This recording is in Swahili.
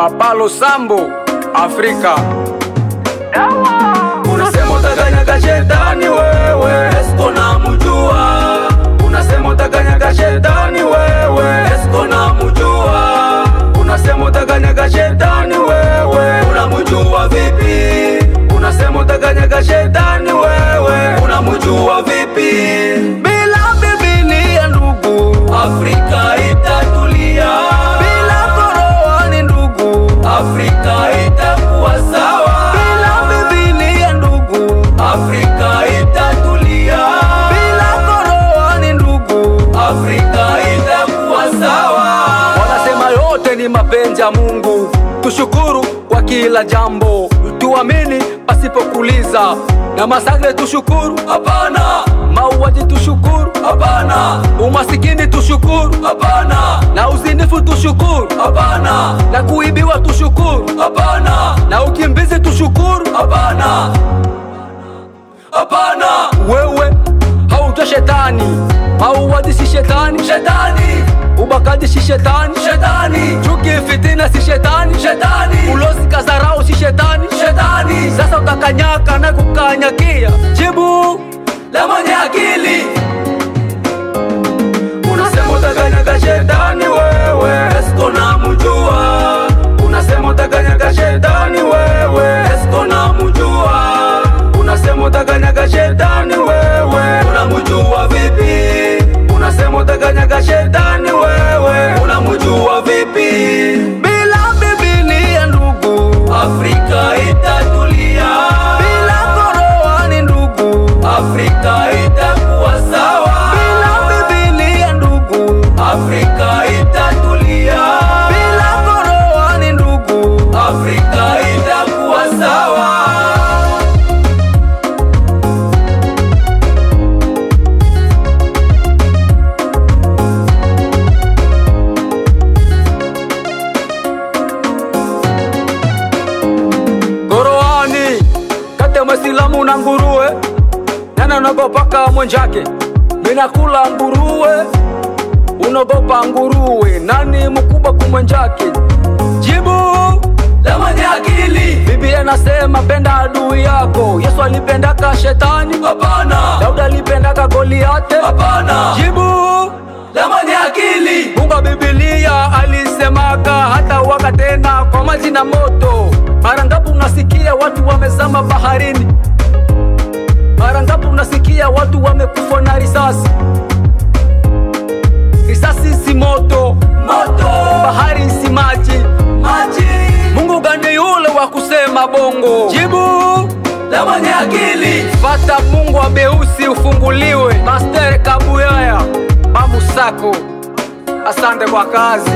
Papa Losambo, Afrika. Unasema utakanyaga shetani wewe, esko na mjua. Unasema utakanyaga shetani wewe, esko na mjua. Unasema utakanyaga shetani wewe, unamjua vipi? Unasema utakanyaga shetani wewe, unamjua vipi? Bila Biblia ndugu, Afrika itatulia. Bila Qur'ani ndugu, Afrika itakuwa sawa. Bila Biblia ndugu, Afrika itatulia. Bila Qur'ani ndugu, Afrika itakuwa sawa. Wanasema yote ni mapenzi ya Mungu, tushukuru kwa kila jambo, tuamini pasipokuuliza. Na masakre tushukuru? Hapana. Mauaji tushukuru? Hapana. Umasikini tushukuru? Hapana. Na uzinifu tushukuru? Hapana. Na kuibiwa tushukuru? Hapana. Na ukimbizi tushukuru? Hapana. Hapana. Wewe hauto shetani. Mauaji si shetani? Shetani. Ubakaji si shetani? Shetani. Chuki fitina si shetani? Shetani. Ulozi kazarau si shetani? Shetani. Sasa utakanyaka na kukanyakia, jibu la mwenye akili. Unasema utakanyaga shetani wewe, esko na mjua. Unasema utakanyaga shetani wewe, esko na mjua. Unasema utakanyaga shetani wewe, unamjua vipi? Unasema utakanyaga shetani wewe, unamjua vipi? Bila Biblia ndugu, Afrika itatulia. Bila Qur'ani ndugu, Afrika itakuwa sawa. Bila Biblia ndugu, Afrika itatulia. Bila Qur'ani ndugu, Afrika itakuwa sawa. Masilamu na nguruwe, nana unagopaka mwenjake. Minakula nguruwe, unagopa nguruwe. Nani mkubwa kumwenjake? Jibu la mwenye akili. Biblia nasema penda adui yako. Yesu alipendaka shetani? Hapana. Dauda alipendaka Goliate? Hapana. Jibu la mwenye akili. Mungu wa Biblia alisemaka hata waka tena kwa maji na moto. Mara ngapi unasikia watu wamezama baharini? Mara ngapi unasikia watu wamekufa na risasi? Risasi si moto, moto. Bahari si maji, maji. Mungu gani yule wa kusema bongo? Jibu la mwenye akili. Fata Mungu wa Beusi ufunguliwe. Master Kabuyaya Mamusako, asante kwa kazi.